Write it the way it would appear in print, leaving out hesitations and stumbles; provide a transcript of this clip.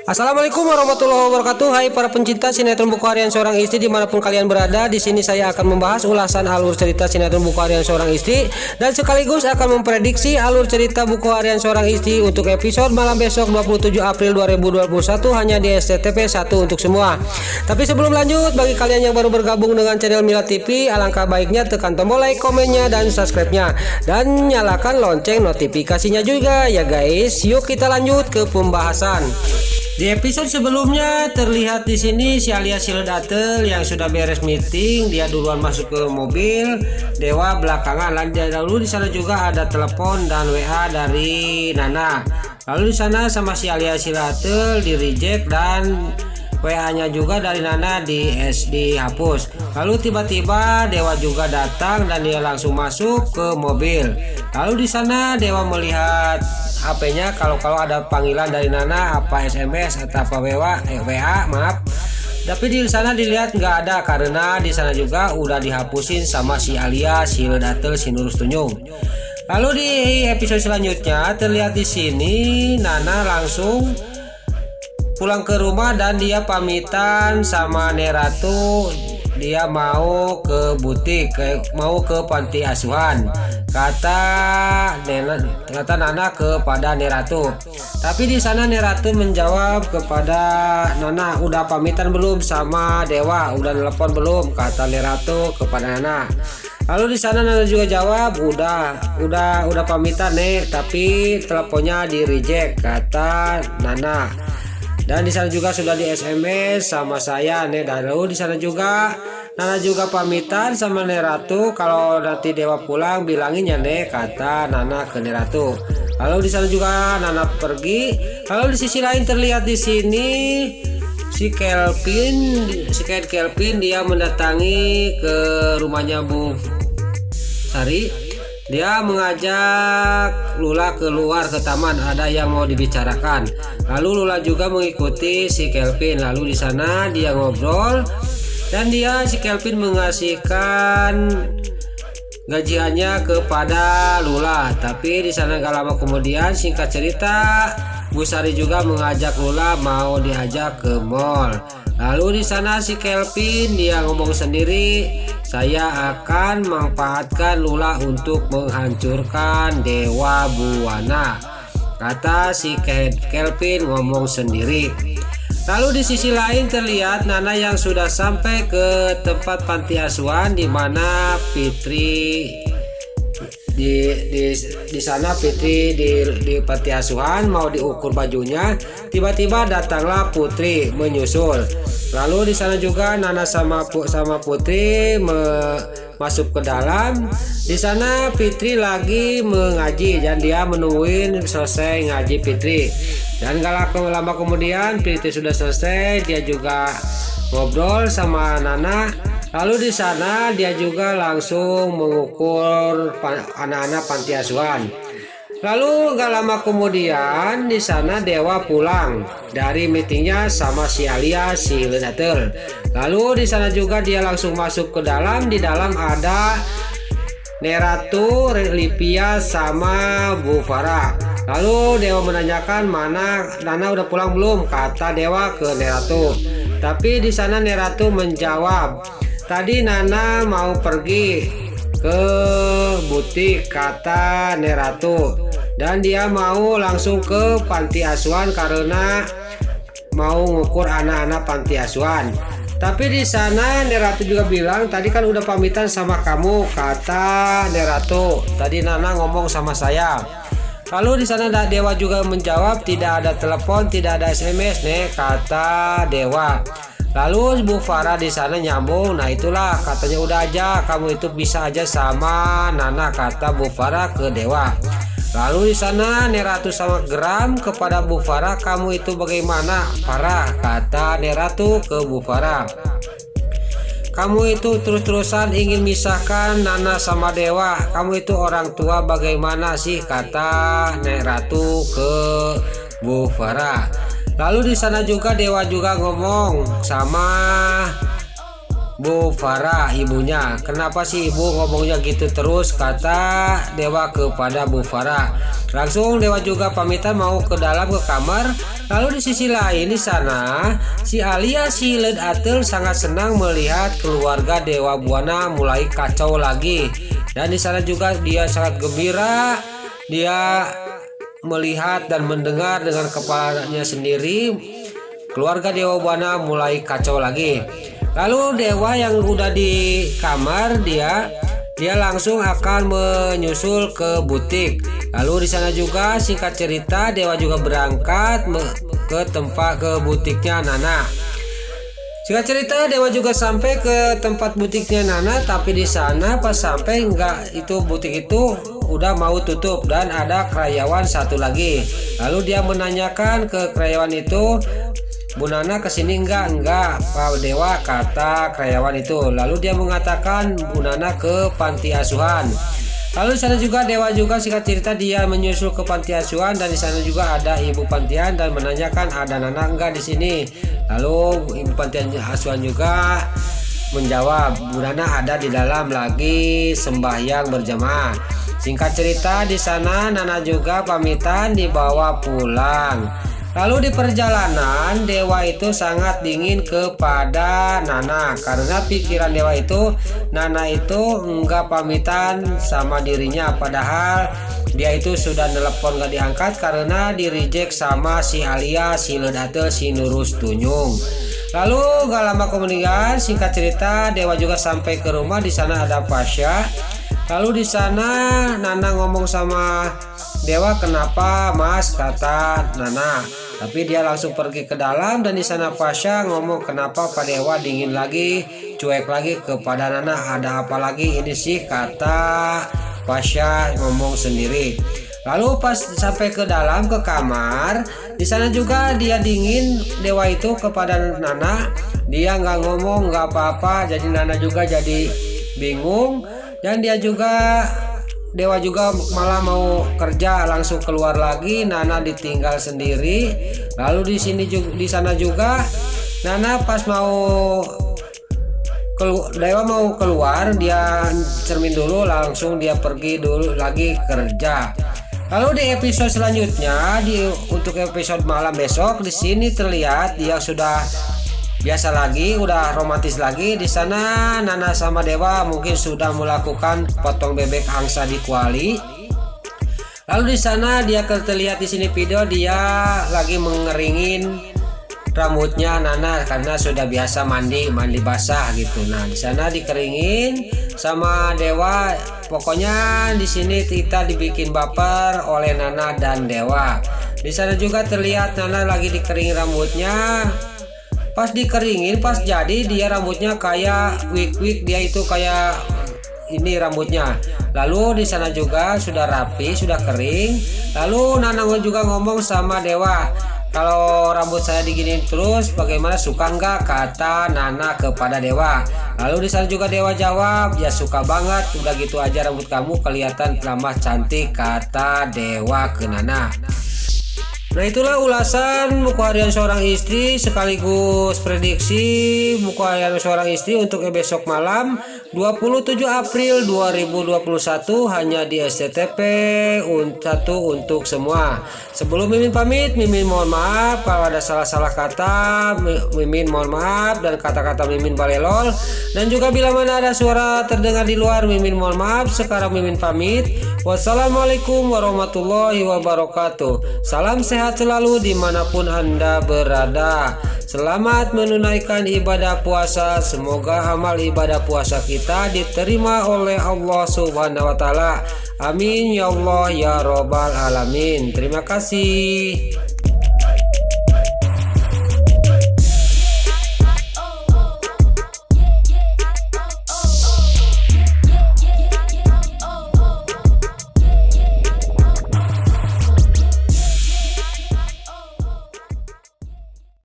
Assalamualaikum warahmatullahi wabarakatuh. Hai para pencinta sinetron buku harian seorang istri dimanapun kalian berada. Di sini saya akan membahas ulasan alur cerita sinetron buku harian seorang istri dan sekaligus akan memprediksi alur cerita buku harian seorang istri untuk episode malam besok 27 April 2021 hanya di SCTV 1 untuk semua. Tapi sebelum lanjut, bagi kalian yang baru bergabung dengan channel Mila TV, alangkah baiknya tekan tombol like, komennya, dan subscribe-nya dan nyalakan lonceng notifikasinya juga ya guys. Yuk kita lanjut ke pembahasan. Di episode sebelumnya terlihat di sini si Alia Sildatel yang sudah beres meeting, dia duluan masuk ke mobil, Dewa belakangan. Lalu di sana juga ada telepon dan WA dari Nana. Lalu di sana sama si Alia Sildatel di reject dan WA-nya juga dari Nana dihapus. Lalu tiba-tiba Dewa juga datang dan dia langsung masuk ke mobil. Lalu di sana Dewa melihat HP-nya kalau ada panggilan dari Nana, apa SMS atau apa WA, maaf. Tapi di sana dilihat nggak ada karena di sana juga udah dihapusin sama si Alia Sildatel si Nurus Tunjung. Lalu di episode selanjutnya terlihat di sini Nana langsung pulang ke rumah dan dia pamitan sama Neratu, dia mau ke butik, mau ke panti asuhan, kata Nana kepada Neratu. Tapi di sana Neratu menjawab kepada Nana, udah pamitan belum sama Dewa, udah nelpon belum, kata Neratu kepada Nana. Lalu di sana Nana juga jawab, udah pamitan nih, tapi teleponnya di reject, kata Nana. Dan di sana juga sudah di SMS sama saya nih. Lalu di sana juga Nana juga pamitan sama Neratu, kalau nanti Dewa pulang bilangin ya nih, kata Nana ke Neratu. Lalu di sana juga Nana pergi. Lalu di sisi lain terlihat di sini si Kelvin dia mendatangi ke rumahnya Bu Sari. Dia mengajak Lula keluar ke taman, ada yang mau dibicarakan. Lalu Lula juga mengikuti si Kelvin. Lalu di sana dia ngobrol dan si Kelvin mengasihkan gajiannya kepada Lula. Tapi di sana gak lama kemudian, singkat cerita, Bu Sari juga mengajak Lula mau diajak ke mall. Lalu di sana si Kelvin dia ngomong sendiri, saya akan manfaatkan Lula untuk menghancurkan Dewa Buwana, kata si Kelvin ngomong sendiri. Lalu di sisi lain terlihat Nana yang sudah sampai ke tempat panti asuhan di mana Fitri di sana Fitri di panti asuhan mau diukur bajunya. Tiba-tiba datanglah Putri menyusul. Lalu di sana juga Nana sama Putri masuk ke dalam. Di sana Fitri lagi mengaji dan dia menungguin selesai ngaji Fitri. Dan gak lama kemudian Fitri sudah selesai, dia juga ngobrol sama Nana. Lalu di sana dia juga langsung mengukur anak-anak panti asuhan. Lalu gak lama kemudian di sana Dewa pulang dari meetingnya sama si Alia Sildatel. Lalu di sana juga dia langsung masuk ke dalam. Di dalam ada Neratu, Livia sama Bu Farah. Lalu Dewa menanyakan mana Nana udah pulang belum, kata Dewa ke Neratu. Tapi di sana Neratu menjawab, tadi Nana mau pergi ke butik, kata Neratu. Dan dia mau langsung ke panti asuhan karena mau ngukur anak-anak panti asuhan. Tapi di sana Neratu juga bilang, tadi kan udah pamitan sama kamu, kata Neratu. Tadi Nana ngomong sama saya. Lalu di sana Dewa juga menjawab, tidak ada telepon, tidak ada SMS nih, kata Dewa. Lalu Bu Farah di sana nyambung, nah itulah katanya udah aja, kamu itu bisa aja sama Nana, kata Bu Farah ke Dewa. Lalu di sana Neratu sama geram kepada Bu Farah, kamu itu bagaimana Farah, kata Neratu ke Bu Farah. Kamu itu terus-terusan ingin misahkan Nana sama Dewa, kamu itu orang tua bagaimana sih, kata Neratu ke Bu Farah. Lalu di sana juga Dewa juga ngomong sama Bu Farah ibunya. Kenapa sih ibu ngomongnya gitu terus, kata Dewa kepada Bu Farah. Langsung Dewa juga pamitan mau ke dalam ke kamar. Lalu di sisi lain di sana si Alia si Led Atel sangat senang melihat keluarga Dewa Buana mulai kacau lagi. Dan di sana juga dia sangat gembira. Dia melihat dan mendengar dengan kepalanya sendiri keluarga Dewa Buana mulai kacau lagi. Lalu Dewa yang udah di kamar dia langsung akan menyusul ke butik. Lalu di sana juga singkat cerita Dewa juga berangkat ke butiknya Nana. Singkat cerita Dewa juga sampai ke tempat butiknya Nana, tapi di sana pas sampai itu butik itu udah mau tutup dan ada karyawan satu lagi. Lalu dia menanyakan ke karyawan itu, Bu Nana kesini enggak Pak Dewa, kata karyawan itu. Lalu dia mengatakan Bu Nana ke panti asuhan. Lalu di sana juga Dewa juga singkat cerita dia menyusul ke panti asuhan dan di sana juga ada ibu pantian dan menanyakan ada Nana enggak di sini. Lalu ibu panti asuhan juga menjawab Bu Nana ada di dalam lagi sembahyang berjamaah. Singkat cerita di sana Nana juga pamitan dibawa pulang. Lalu di perjalanan Dewa itu sangat dingin kepada Nana karena pikiran Dewa itu Nana itu enggak pamitan sama dirinya, padahal dia itu sudah nelpon gak diangkat karena di reject sama si Alia, si Led Atel, si Nurus Tunyung. Lalu gak lama kemudian singkat cerita Dewa juga sampai ke rumah. Di sana ada Pasha. Lalu di sana Nana ngomong sama Dewa, kenapa Mas, kata Nana. Tapi dia langsung pergi ke dalam dan di sana Pasha ngomong kenapa Pak Dewa dingin lagi, cuek lagi kepada Nana. Ada apa lagi ini sih, kata Pasha ngomong sendiri. Lalu pas sampai ke dalam ke kamar, di sana juga dia dingin Dewa itu kepada Nana. Dia nggak ngomong nggak apa-apa, jadi Nana juga jadi bingung dan Dewa juga malah mau kerja langsung keluar lagi. Nana ditinggal sendiri. Lalu di sana juga Nana pas Dewa mau keluar, dia cermin dulu langsung dia pergi dulu lagi kerja. Lalu di episode selanjutnya untuk episode malam besok di sini terlihat dia sudah biasa lagi, udah romantis lagi. Di sana Nana sama Dewa mungkin sudah melakukan potong bebek angsa di kuali. Lalu di sana dia terlihat di sini video dia lagi mengeringin rambutnya Nana karena sudah biasa mandi basah gitu. Nah di sana dikeringin sama Dewa. Pokoknya di sini kita dibikin baper oleh Nana dan Dewa. Di sana juga terlihat Nana lagi dikeringin rambutnya. Pas dikeringin, pas jadi dia rambutnya kayak wig, dia itu kayak ini rambutnya. Lalu di sana juga sudah rapi, sudah kering. Lalu Nana juga ngomong sama Dewa, kalau rambut saya diginiin terus bagaimana, suka enggak, kata Nana kepada Dewa. Lalu di sana juga Dewa jawab, ya suka banget, udah gitu aja rambut kamu kelihatan tambah cantik, kata Dewa ke Nana. Nah itulah ulasan buku harian seorang istri sekaligus prediksi buku harian seorang istri untuk besok malam 27 April 2021 hanya di SCTP satu untuk semua. Sebelum Mimin pamit, Mimin mohon maaf kalau ada salah-salah kata. Mimin mohon maaf dan kata-kata Mimin balelol, dan juga bila mana ada suara terdengar di luar Mimin mohon maaf. Sekarang Mimin pamit. Wassalamualaikum warahmatullahi wabarakatuh. Salam sehat selalu dimanapun Anda berada. Selamat menunaikan ibadah puasa. Semoga amal ibadah puasa kita diterima oleh Allah Subhanahu wa Ta'ala. Amin ya Allah ya Rabbal Alamin. Terima kasih.